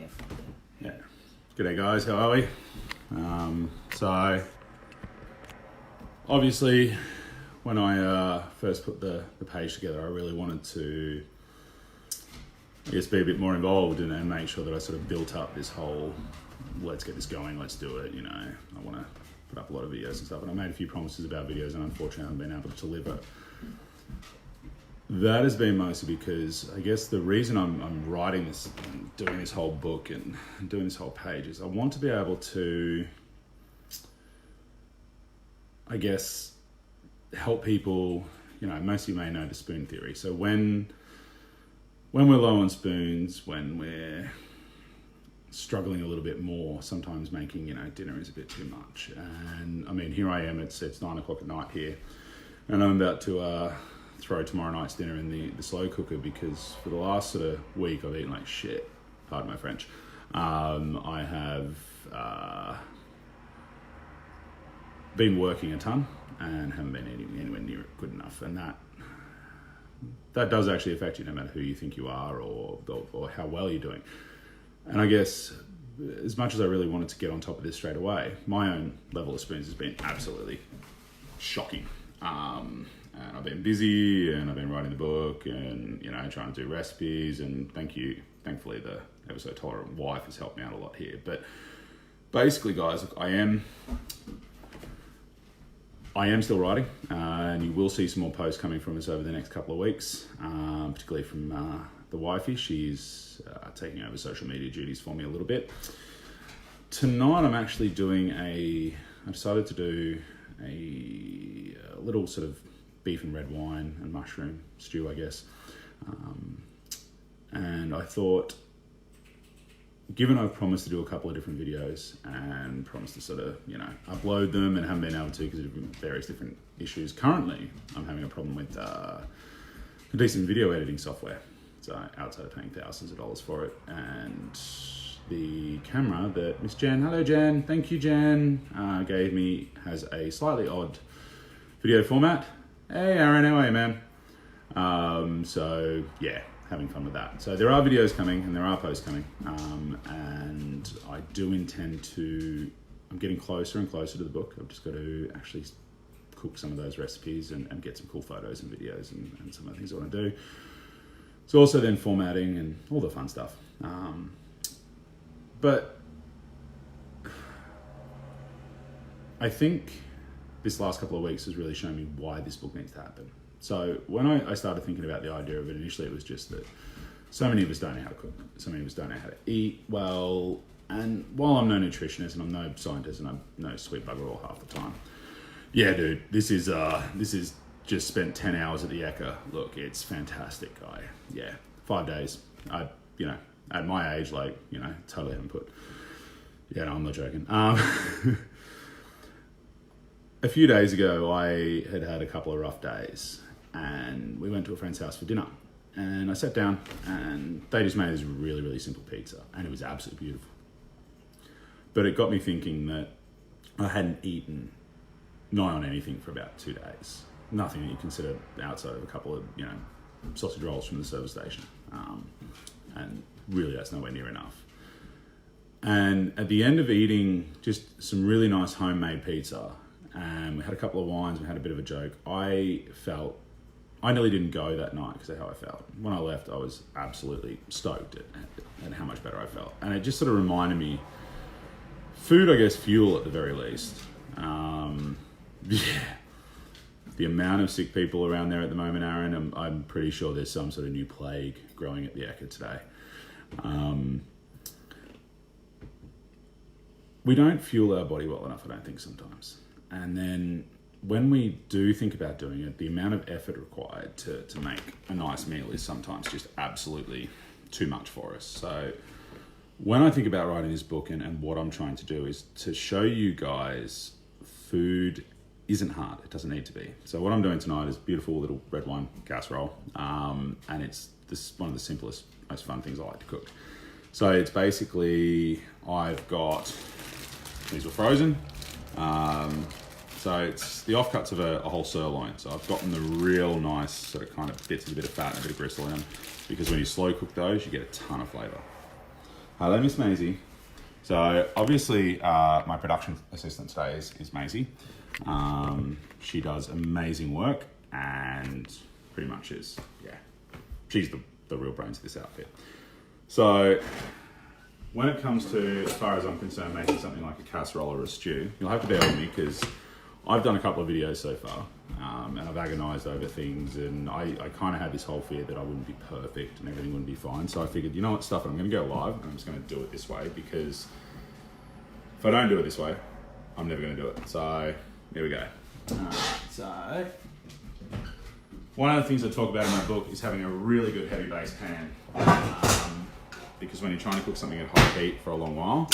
careful. Yeah. G'day guys, how are we? So, obviously, when I first put the page together, I really wanted to, I guess, be a bit more involved and make sure that I sort of built up this whole, let's get this going, let's do it, you know. I want to put up a lot of videos and stuff, and I made a few promises about videos, and unfortunately I haven't been able to deliver. That has been mostly because I guess the reason I'm writing this, and doing this whole book and doing this whole page is I want to be able to, I guess, help people. You know, most of you may know the spoon theory. So when we're low on spoons, when we're struggling a little bit more, sometimes making, you know, dinner is a bit too much. And I mean, here I am, it's 9 o'clock at night here, and I'm about to throw tomorrow night's dinner in the slow cooker, because for the last sort of week I've eaten like shit, pardon my French. I have been working a ton and haven't been eating anywhere near good enough, and that does actually affect you no matter who you think you are or how well you're doing. And I guess as much as I really wanted to get on top of this straight away, my own level of spoons has been absolutely shocking. And I've been busy, and I've been writing the book, and, you know, trying to do recipes, and thankfully the ever so tolerant wife has helped me out a lot here. But basically, guys, look, I am still writing, and you will see some more posts coming from us over the next couple of weeks, particularly from the wifey. She's taking over social media duties for me a little bit. Tonight I'm actually I decided to do a little sort of beef and red wine and mushroom stew, I guess. And I thought, given I've promised to do a couple of different videos and promised to sort of, you know, upload them, and haven't been able to because of various different issues. Currently, I'm having a problem with a decent video editing software. So outside of paying thousands of dollars for it, and the camera that Miss Jen, hello Jen, thank you Jen, gave me has a slightly odd video format. Hey Aaron, how are you, man? So yeah, having fun with that. So there are videos coming and there are posts coming, and I do intend to, I'm getting closer and closer to the book. I've just got to actually cook some of those recipes and get some cool photos and videos and some of the things I want to do. It's also then formatting and all the fun stuff. But I think this last couple of weeks has really shown me why this book needs to happen. So when I started thinking about the idea of it, initially it was just that so many of us don't know how to cook. So many of us don't know how to eat well. And while I'm no nutritionist and I'm no scientist and I'm no sweet bugger all half the time, yeah, dude, this is just spent 10 hours at the Ekka. Look, it's fantastic, guy. Yeah, 5 days. You know, at my age, like, you know, totally haven't put. Yeah, no, I'm not joking. A few days ago, I had a couple of rough days, and we went to a friend's house for dinner. And I sat down, and they just made this really, really simple pizza, and it was absolutely beautiful. But it got me thinking that I hadn't eaten nigh on anything for about 2 days. Nothing that you consider outside of a couple of, you know, sausage rolls from the service station. And really, that's nowhere near enough. And at the end of eating just some really nice homemade pizza, and we had a couple of wines, we had a bit of a joke, I nearly didn't go that night because of how I felt. When I left, I was absolutely stoked at how much better I felt. And it just sort of reminded me, food, I guess, fuel at the very least. Yeah. The amount of sick people around there at the moment, Aaron, I'm pretty sure there's some sort of new plague growing at the Ekka today. We don't fuel our body well enough, I don't think, sometimes. And then when we do think about doing it, the amount of effort required to make a nice meal is sometimes just absolutely too much for us. So when I think about writing this book and what I'm trying to do is to show you guys food isn't hard. It doesn't need to be. So what I'm doing tonight is beautiful little red wine casserole, and it's one of the simplest, most fun things I like to cook. So it's basically, I've got, these were frozen, so it's the offcuts of a whole sirloin. So I've gotten the real nice sort of kind of bits with a bit of fat and a bit of gristle in them, because when you slow cook those, you get a ton of flavour. Hello, Miss Maisie. So obviously my production assistant today is Maisie. She does amazing work and pretty much is, she's the real brains of this outfit. So when it comes to, as far as I'm concerned, making something like a casserole or a stew, you'll have to bear with me because I've done a couple of videos so far and I've agonised over things, and I kind of had this whole fear that I wouldn't be perfect and everything wouldn't be fine. So I figured, you know what, stuff it, I'm going to go live and I'm just going to do it this way, because if I don't do it this way, I'm never going to do it. So here we go. So one of the things I talk about in my book is having a really good heavy base pan, because when you're trying to cook something at high heat for a long while,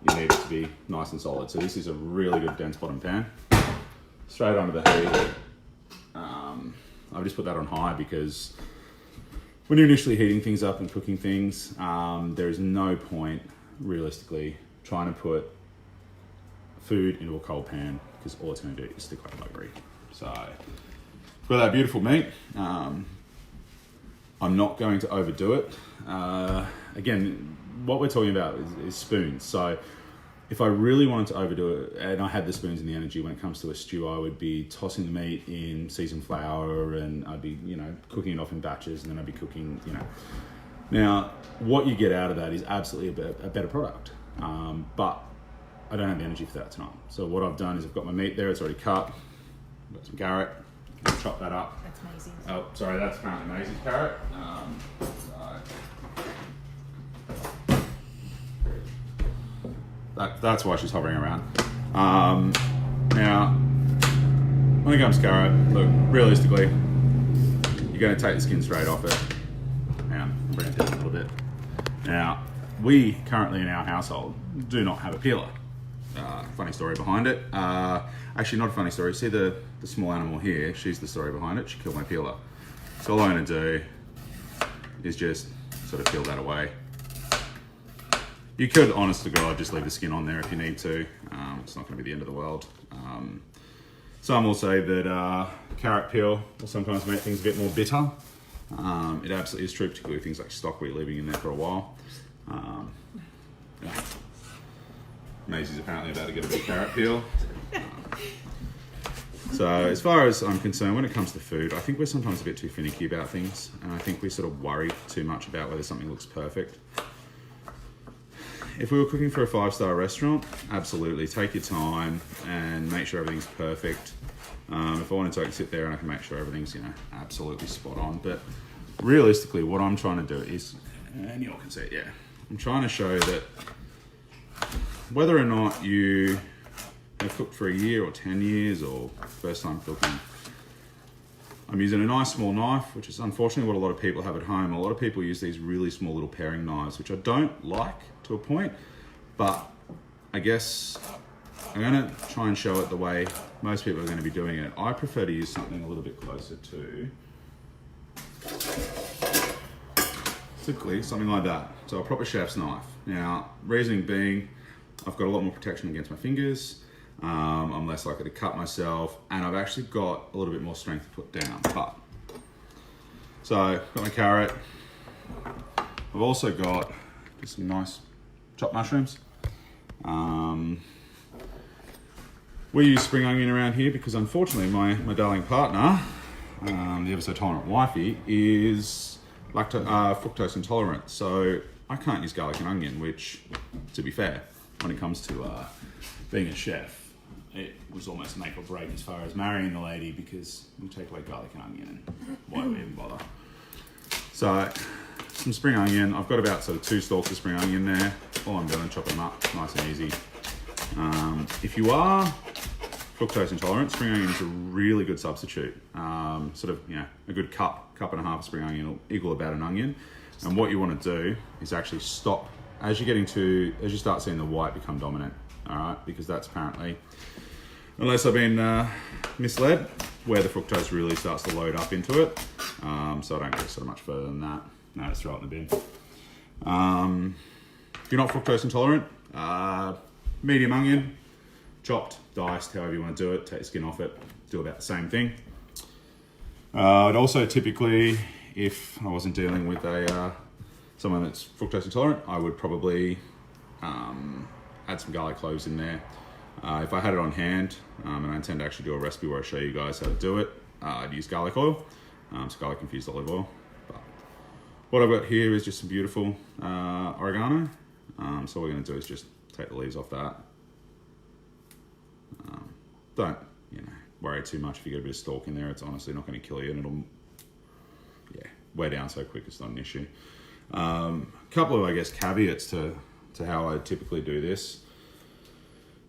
you need it to be nice and solid. So this is a really good dense bottom pan. Straight onto the heat. I've just put that on high because when you're initially heating things up and cooking things, there is no point, realistically, trying to put food into a cold pan, because all it's going to do is stick like buggery. So, for that beautiful meat, I'm not going to overdo it. Again, what we're talking about is spoons. So if I really wanted to overdo it, and I had the spoons and the energy when it comes to a stew, I would be tossing the meat in seasoned flour, and I'd be, cooking it off in batches, and then I'd be cooking, Now, what you get out of that is absolutely a better product. But I don't have the energy for that tonight. So what I've done is I've got my meat there, it's already cut. I've got some carrot, I'll chop that up. That's Maisie's. Oh, sorry, that's apparently Maisie's carrot. That's why she's hovering around. Now, when it comes to carrot, look, realistically, you're going to take the skin straight off it. I'll bring it down a little bit. Now, we currently in our household do not have a peeler. Funny story behind it. Actually, not a funny story. See the small animal here? She's the story behind it. She killed my peeler. So all I'm going to do is just sort of peel that away. You could, honest to God, just leave the skin on there if you need to. It's not going to be the end of the world. Some will say that carrot peel will sometimes make things a bit more bitter. It absolutely is true, particularly with things like stock where you're leaving in there for a while. Maisie's apparently about to get a big carrot peel. So as far as I'm concerned, when it comes to food, I think we're sometimes a bit too finicky about things, and I think we sort of worry too much about whether something looks perfect. If we were cooking for a 5-star restaurant, absolutely, take your time and make sure everything's perfect. If I wanted to, I can sit there and I can make sure everything's, absolutely spot on. But realistically, what I'm trying to do is, and you all can see it, I'm trying to show that whether or not you have cooked for a year or 10 years or first time cooking, I'm using a nice small knife, which is unfortunately what a lot of people have at home. A lot of people use these really small little paring knives, which I don't like to a point, but I guess I'm going to try and show it the way most people are going to be doing it. I prefer to use something a little bit closer to, typically something like that. So a proper chef's knife. Now, reasoning being, I've got a lot more protection against my fingers. I'm less likely to cut myself, and I've actually got a little bit more strength to put down. So, got my carrot. I've also got just some nice chopped mushrooms. We use spring onion around here because unfortunately my darling partner, the ever so tolerant wifey, is fructose intolerant. So I can't use garlic and onion, which, to be fair, when it comes to being a chef, it was almost make or break as far as marrying the lady, because you take away garlic and onion and why would we even bother? So some spring onion. I've got about sort of 2 stalks of spring onion there. All I'm doing, chopping them up nice and easy. If you are fructose intolerant, spring onion is a really good substitute. A good cup and a half of spring onion will equal about an onion. And what you want to do is actually stop as you start seeing the white become dominant. All right, because that's apparently, unless I've been misled, where the fructose really starts to load up into it. So I don't go so much further than that. No, just throw it in the bin. If you're not fructose intolerant, medium onion, chopped, diced, however you want to do it, take the skin off it, do about the same thing. I'd also typically, if I wasn't dealing with a someone that's fructose intolerant, I would probably add some garlic cloves in there. If I had it on hand, and I intend to actually do a recipe where I show you guys how to do it, I'd use garlic oil, so garlic infused olive oil. But what I've got here is just some beautiful oregano. So what we're going to do is just take the leaves off that. Don't worry too much if you get a bit of stalk in there. It's honestly not going to kill you, and it'll wear down so quick it's not an issue. Couple of, I guess, caveats to how I typically do this.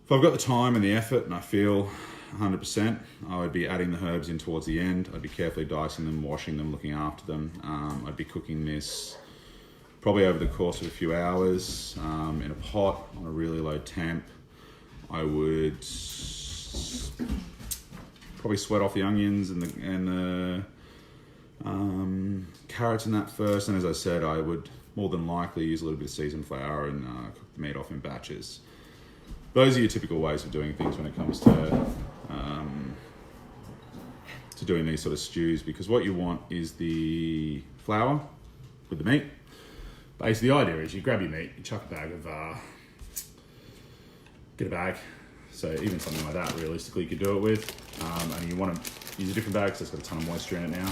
If I've got the time and the effort and I feel 100%, I would be adding the herbs in towards the end. I'd be carefully dicing them, washing them, looking after them. I'd be cooking this probably over the course of a few hours in a pot on a really low temp. I would probably sweat off the onions and the carrots in that first. And as I said, I would more than likely use a little bit of seasoned flour and cook the meat off in batches. Those are your typical ways of doing things when it comes to doing these sort of stews, because what you want is the flour with the meat. Basically, the idea is you grab your meat, you chuck a bag of, get a bag. So even something like that, realistically, you could do it with. And you want to use a different bag because it's got a ton of moisture in it now.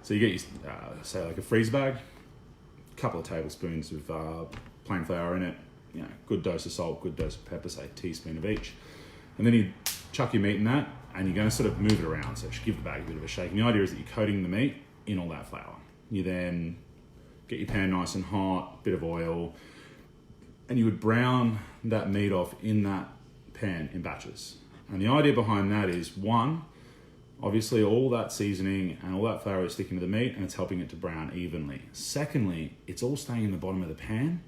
So you get your, say like a freeze bag, a couple of tablespoons of plain flour in it, good dose of salt, good dose of pepper, say a teaspoon of each. And then you chuck your meat in that, and you're going to sort of move it around. So give the bag a bit of a shake. And the idea is that you're coating the meat in all that flour. You then get your pan nice and hot, bit of oil, and you would brown that meat off in that pan in batches. And the idea behind that is, one, obviously all that seasoning and all that flour is sticking to the meat and it's helping it to brown evenly. Secondly, it's all staying in the bottom of the pan,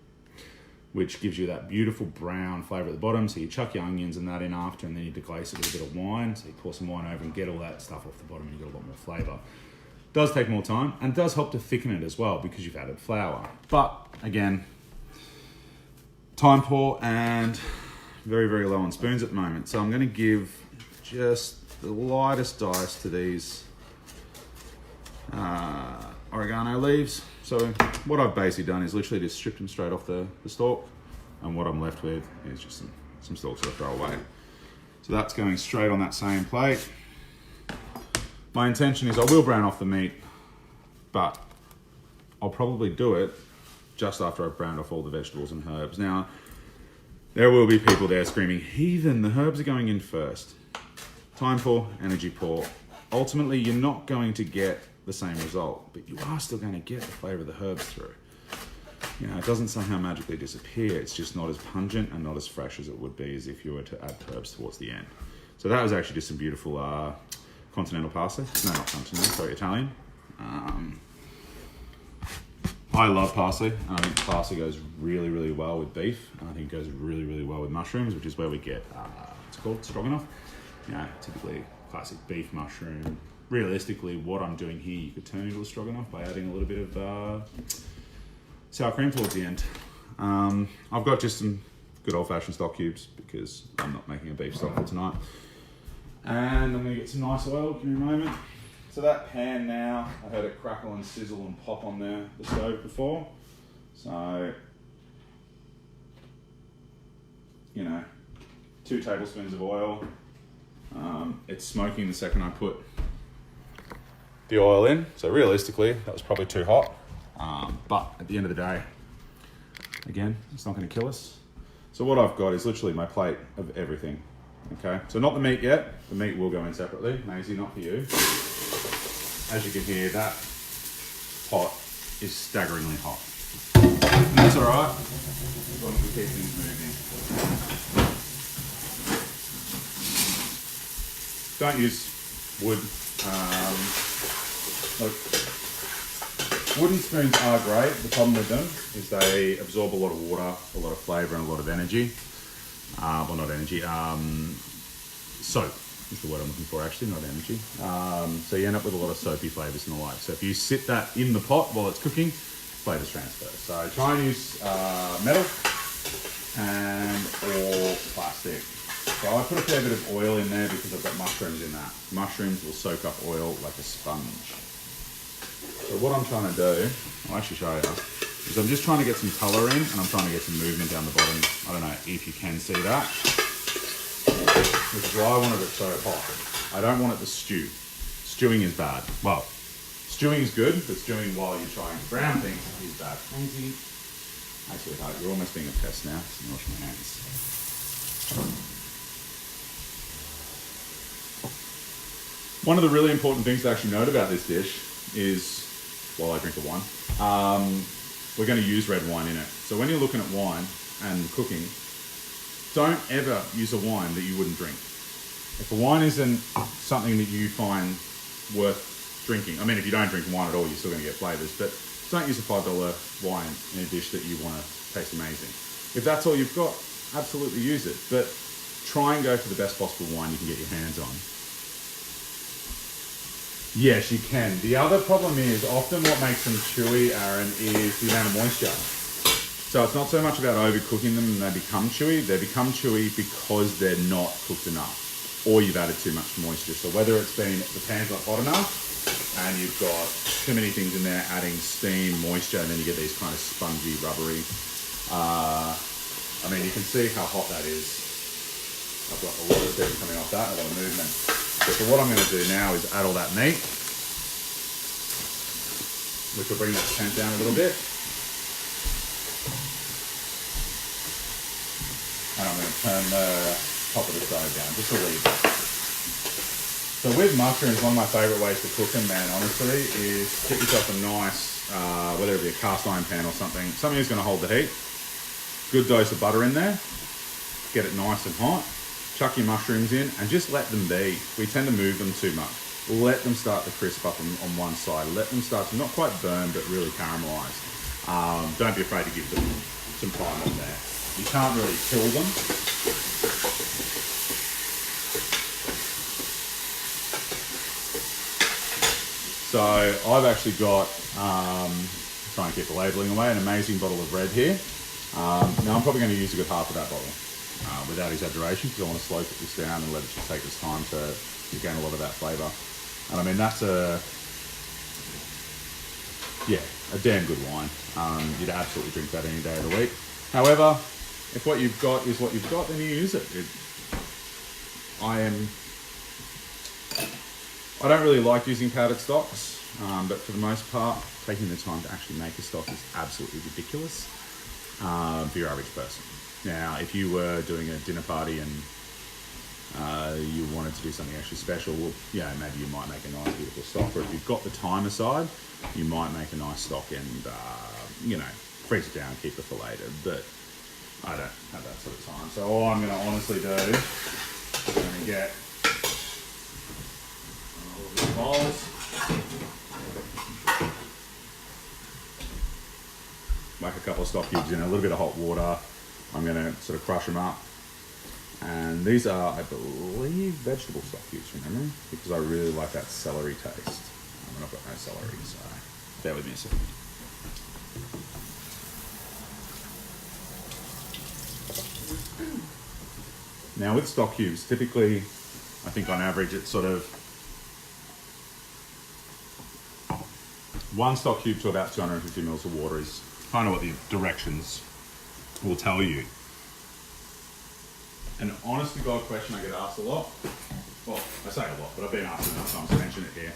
which gives you that beautiful brown flavour at the bottom. So you chuck your onions and that in after, and then you deglaze it with a bit of wine. So you pour some wine over and get all that stuff off the bottom, and you get a lot more flavour. Does take more time and does help to thicken it as well because you've added flour. But again, time poor and very, very low on spoons at the moment. So I'm going to give just the lightest dice to these oregano leaves. So what I've basically done is literally just stripped them straight off the stalk, and what I'm left with is just some stalks that I throw away. So that's going straight on that same plate. My intention is I will brown off the meat, but I'll probably do it just after I've browned off all the vegetables and herbs. Now, there will be people there screaming, "Heathen, the herbs are going in first." Time poor, energy poor. Ultimately, you're not going to get the same result, but you are still going to get the flavour of the herbs through. It doesn't somehow magically disappear. It's just not as pungent and not as fresh as it would be as if you were to add herbs towards the end. So that was actually just some beautiful continental parsley. No, not continental, sorry, Italian. I love parsley. I think parsley goes really, really well with beef. And I think it goes really, really well with mushrooms, which is where we get, what's it called, stroganoff. Typically classic beef mushroom. Realistically, what I'm doing here, you could turn into a stroganoff by adding a little bit of sour cream towards the end. I've got just some good old-fashioned stock cubes because I'm not making a beef stock for tonight. And I'm going to get some nice oil. Give me a moment. So that pan now, I heard it crackle and sizzle and pop on the stove before. So, 2 tablespoons of oil. It's smoking the second I put the oil in. So realistically, that was probably too hot. But at the end of the day, again, it's not going to kill us. So what I've got is literally my plate of everything. Okay, so not the meat yet. The meat will go in separately. Maisie, not for you. As you can hear, that pot is staggeringly hot. And that's all right, as long as we keep things moving. Don't use wood. Look, wooden spoons are great. The problem with them is they absorb a lot of water, a lot of flavour, and a lot of energy. Well, not energy. Soap is the word I'm looking for, actually, not energy. So you end up with a lot of soapy flavours and the like. So if you sit that in the pot while it's cooking, flavours transfer. So try and use metal or plastic. So I put a fair bit of oil in there because I've got mushrooms in that. Mushrooms will soak up oil like a sponge. So what I'm trying to do, I'll actually show you. is I'm just trying to get some colour in, and I'm trying to get some movement down the bottom. I don't know if you can see that. Which is why I wanted it so hot. I don't want it to stew. Stewing is bad. Well, stewing is good, but stewing while you're trying to brown things is bad. Crazy. Actually, you're almost being a pest now. So I'm washing my hands. One of the really important things to actually note about this dish is, while I drink the wine, we're going to use red wine in it. So when you're looking at wine and cooking, don't ever use a wine that you wouldn't drink. If a wine isn't something that you find worth drinking, I mean, if you don't drink wine at all, you're still going to get flavours, but don't use a $5 wine in a dish that you want to taste amazing. If that's all you've got, absolutely use it, but try and go for the best possible wine you can get your hands on. Yes, you can. The other problem is often what makes them chewy, Aaron, is the amount of moisture. So it's not so much about overcooking them and they become chewy. They become chewy because they're not cooked enough, or you've added too much moisture. So whether it's been the pan's not hot enough and you've got too many things in there adding steam, moisture, and then you get these kind of spongy, rubbery. I mean, you can see how hot that is. I've got a lot of steam coming off that, a lot of movement. So what I'm going to do now is add all that meat, which will bring that temp down a little bit. And I'm going to turn the top of the stove down just a little bit. So with mushrooms, one of my favourite ways to cook them, man, honestly, is get yourself a nice, whether it be a cast iron pan or something that's going to hold the heat. Good dose of butter in there. Get it nice and hot. Chuck your mushrooms in and just let them be. We tend to move them too much. Let them start to crisp up on one side. Let them start to not quite burn, but really caramelise. Don't be afraid to give them some time on there. You can't really kill them. So I've actually got, try and keep the labelling away, an amazing bottle of red here. Now I'm probably going to use a good half of that bottle. Without exaggeration, because I want to slow cook this down and let it just take its time to gain a lot of that flavour. And I mean, that's a damn good wine. You'd absolutely drink that any day of the week. However, if what you've got is what you've got, then you use it. I don't really like using powdered stocks, but for the most part, taking the time to actually make a stock is absolutely ridiculous for your average person. Now, if you were doing a dinner party and you wanted to do something actually special, well, yeah, maybe you might make a nice, beautiful stock. Or if you've got the time aside, you might make a nice stock and, freeze it down and keep it for later. But I don't have that sort of time. So all I'm going to honestly do is I'm going to get all of these bowls. Whack a couple of stock cubes in, a little bit of hot water. I'm going to sort of crush them up. And these are, I believe, vegetable stock cubes from memory, because I really like that celery taste. And I've got no celery, so bear with me a second. Now with stock cubes, typically, I think on average it's sort of 1 stock cube to about 250 mils of water is kind of what the directions will tell you. An honest to God question I get asked a lot. Well, I say a lot, but I've been asked enough times to mention it here.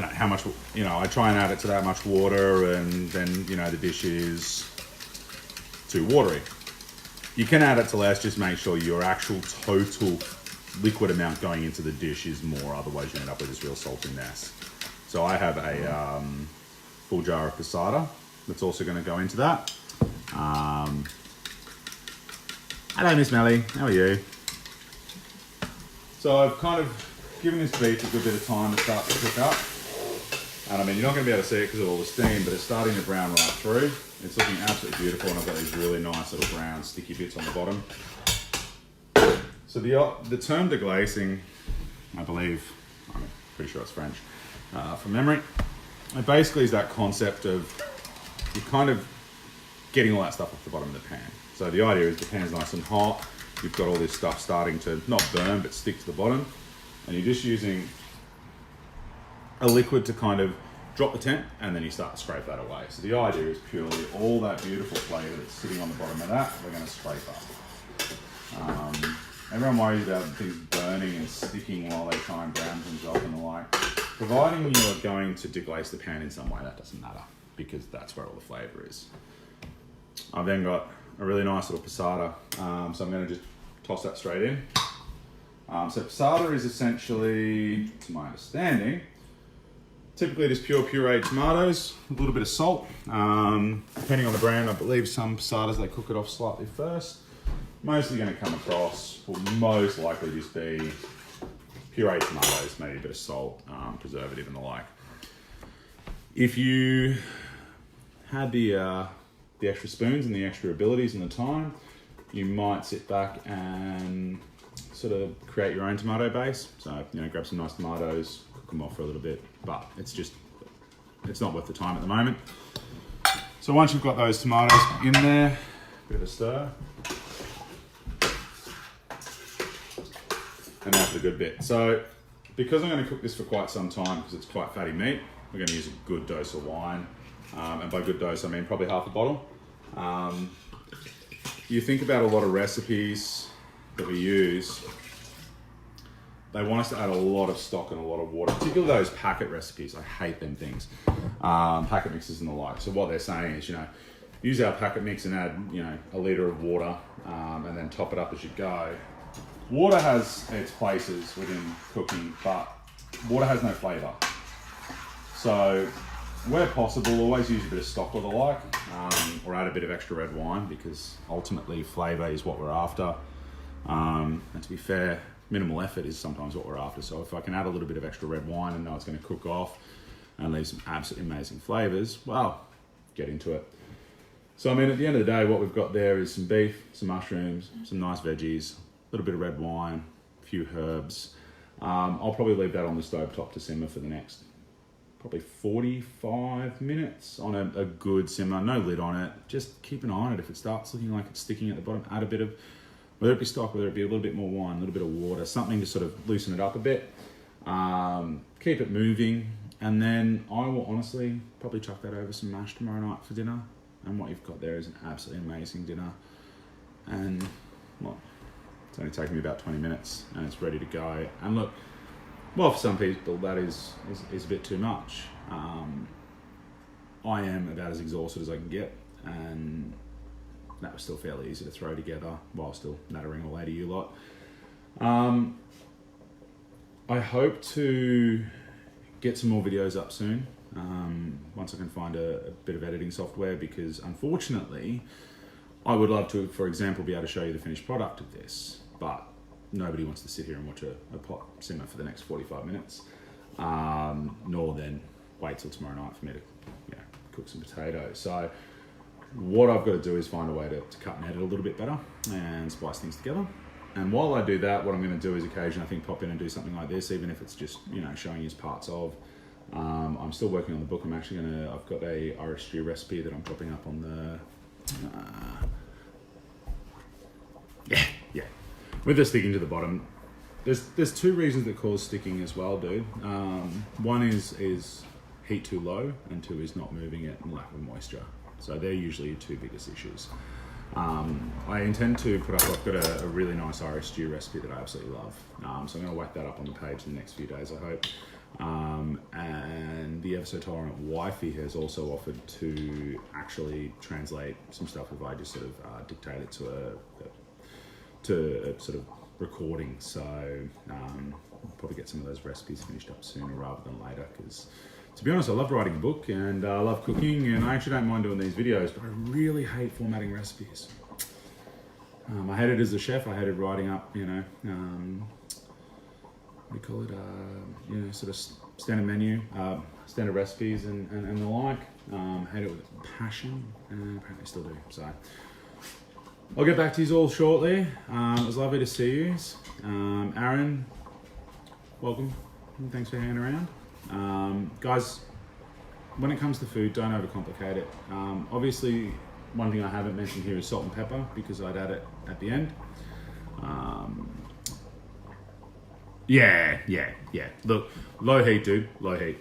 How much, I try and add it to that much water and then, the dish is too watery. You can add it to less, just make sure your actual total liquid amount going into the dish is more, otherwise you end up with this real salty mess. So I have a full jar of passata that's also going to go into that. Hello, Miss Melly. How are you? So I've kind of given this beef a good bit of time to start to cook up. And I mean, you're not going to be able to see it because of all the steam, but it's starting to brown right through. It's looking absolutely beautiful, and I've got these really nice little brown sticky bits on the bottom. So the term deglazing, I believe, I'm pretty sure it's French, from memory, it basically is that concept of you're kind of getting all that stuff off the bottom of the pan. So the idea is the pan's nice and hot, you've got all this stuff starting to not burn but stick to the bottom, and you're just using a liquid to kind of drop the temp, and then you start to scrape that away. So the idea is purely all that beautiful flavour that's sitting on the bottom of that, we're going to scrape up. Everyone worries about things burning and sticking while they try and brown things up and the like. Providing you're going to deglaze the pan in some way, that doesn't matter, because that's where all the flavour is. I've then got a really nice little passata, so I'm going to just toss that straight in. So passata is essentially, to my understanding, typically just pure pureed tomatoes, a little bit of salt. Depending on the brand, I believe some passatas, they cook it off slightly first. Mostly going to come across, will most likely just be pureed tomatoes, maybe a bit of salt, preservative and the like. If you had the extra spoons and the extra abilities and the time, you might sit back and sort of create your own tomato base. So, grab some nice tomatoes, cook them off for a little bit, but it's not worth the time at the moment. So once you've got those tomatoes in there, bit of a stir. And that's the good bit. So because I'm going to cook this for quite some time, because it's quite fatty meat, we're going to use a good dose of wine. And by good dose, I mean probably half a bottle. You think about a lot of recipes that we use, they want us to add a lot of stock and a lot of water, particularly those packet recipes. I hate them things, packet mixes and the like. So what they're saying is, use our packet mix and add, a litre of water, and then top it up as you go. Water has its places within cooking, but water has no flavour. So where possible, always use a bit of stock or the like, or add a bit of extra red wine, because ultimately flavour is what we're after. And to be fair, minimal effort is sometimes what we're after. So if I can add a little bit of extra red wine and know it's going to cook off and leave some absolutely amazing flavours, well, get into it. So at the end of the day, what we've got there is some beef, some mushrooms, some nice veggies, a little bit of red wine, a few herbs. I'll probably leave that on the stove top to simmer for the next probably 45 minutes on a good simmer, no lid on it. Just keep an eye on it. If it starts looking like it's sticking at the bottom, add a bit of, whether it be stock, whether it be a little bit more wine, a little bit of water, something to sort of loosen it up a bit. Keep it moving, and then I will honestly probably chuck that over some mash tomorrow night for dinner. And what you've got there is an absolutely amazing dinner. And well, it's only taken me about 20 minutes and it's ready to go. And look, well, for some people that is a bit too much. I am about as exhausted as I can get, and that was still fairly easy to throw together while still nattering away to you lot. I hope to get some more videos up soon, once I can find a bit of editing software, because unfortunately I would love to, for example, be able to show you the finished product of this, but nobody wants to sit here and watch a pot simmer for the next 45 minutes, nor then wait till tomorrow night for me to cook some potatoes. So what I've got to do is find a way to cut and edit a little bit better and spice things together. And while I do that, what I'm going to do is occasionally, I think, pop in and do something like this, even if it's just, showing you parts of. I'm still working on the book. I've got a Irish stew recipe that I'm popping up on the, with the sticking to the bottom. There's two reasons that cause sticking as well, dude. One is heat too low, and two is not moving it and lack of moisture. So they're usually your two biggest issues. I intend to put up, I've got a really nice Irish stew recipe that I absolutely love. So I'm going to whack that up on the page in the next few days, I hope. And the Ever So Tolerant Wifey has also offered to actually translate some stuff if I just sort of dictate it to a sort of recording. So I'll probably get some of those recipes finished up sooner rather than later, because to be honest, I love writing a book and I love cooking, and I actually don't mind doing these videos, but I really hate formatting recipes. I hate it as a chef. I hated writing up, what do you call it, sort of standard menu, standard recipes and the like. Hate it with passion, and apparently still do. So I'll get back to you all shortly. It was lovely to see you. Aaron, welcome, and thanks for hanging around. Guys, when it comes to food, don't overcomplicate it. Obviously, one thing I haven't mentioned here is salt and pepper, because I'd add it at the end. Yeah. Look, low heat, dude, low heat.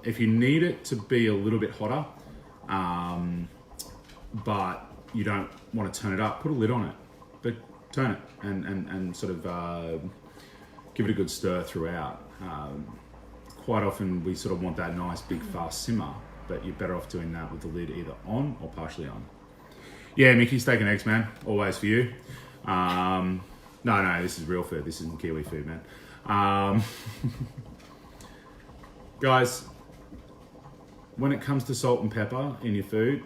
If you need it to be a little bit hotter, but you don't want to turn it up, put a lid on it, but turn it and sort of give it a good stir throughout. Quite often we sort of want that nice big fast simmer, but you're better off doing that with the lid either on or partially on. Yeah, Mickey, steak and eggs, man. Always for you. No, this is real food. This isn't Kiwi food, man. Guys, when it comes to salt and pepper in your food,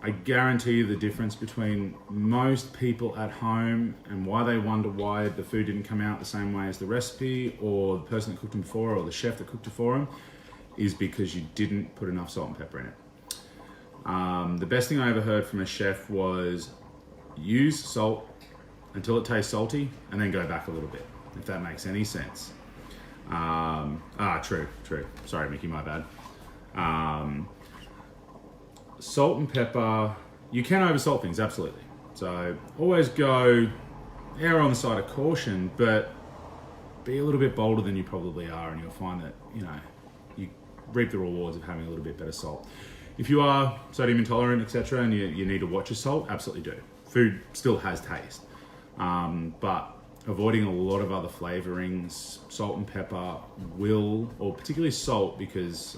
I guarantee you the difference between most people at home and why they wonder why the food didn't come out the same way as the recipe, or the person that cooked them before, or the chef that cooked it for them, is because you didn't put enough salt and pepper in it. The best thing I ever heard from a chef was use salt until it tastes salty and then go back a little bit, if that makes any sense. True. Sorry, Mickey, my bad. Salt and pepper, you can oversalt things, absolutely. So always err on the side of caution, but be a little bit bolder than you probably are, and you'll find that, you reap the rewards of having a little bit better salt. If you are sodium intolerant, etc., and you need to watch your salt, absolutely do. Food still has taste. But avoiding a lot of other flavorings, salt and pepper or particularly salt, because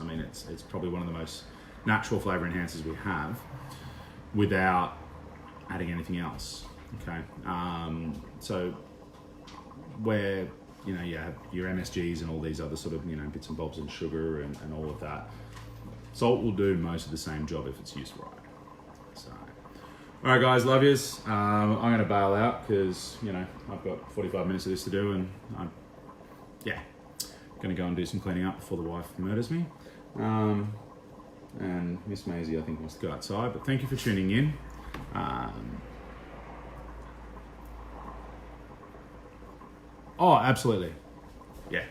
it's probably one of the most natural flavor enhancers we have, without adding anything else. Okay, so where you have your MSGs and all these other sort of bits and bobs and sugar and all of that, salt will do most of the same job if it's used right. So, all right, guys, love yous. I'm going to bail out because I've got 45 minutes of this to do, and I'm going to go and do some cleaning up before the wife murders me. And Miss Maisie, I think, wants to go outside. But thank you for tuning in. Absolutely. Yeah.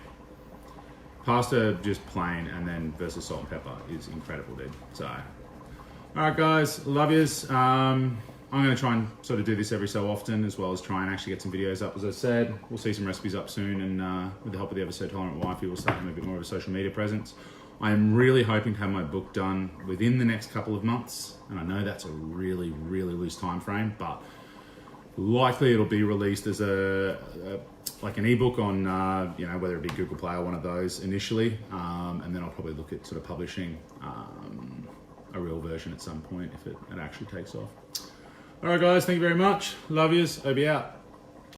Pasta just plain and then versus salt and pepper is incredible, dude. So, all right, guys, love yous. I'm going to try and sort of do this every so often, as well as try and actually get some videos up. As I said, we'll see some recipes up soon, and with the help of the Ever So Tolerant Wifey, we'll start having a bit more of a social media presence. I am really hoping to have my book done within the next couple of months, and I know that's a really, really loose time frame, but likely it'll be released as like an ebook on whether it be Google Play or one of those initially, and then I'll probably look at sort of publishing a real version at some point if it actually takes off. All right, guys, thank you very much. Love yous. Obi out.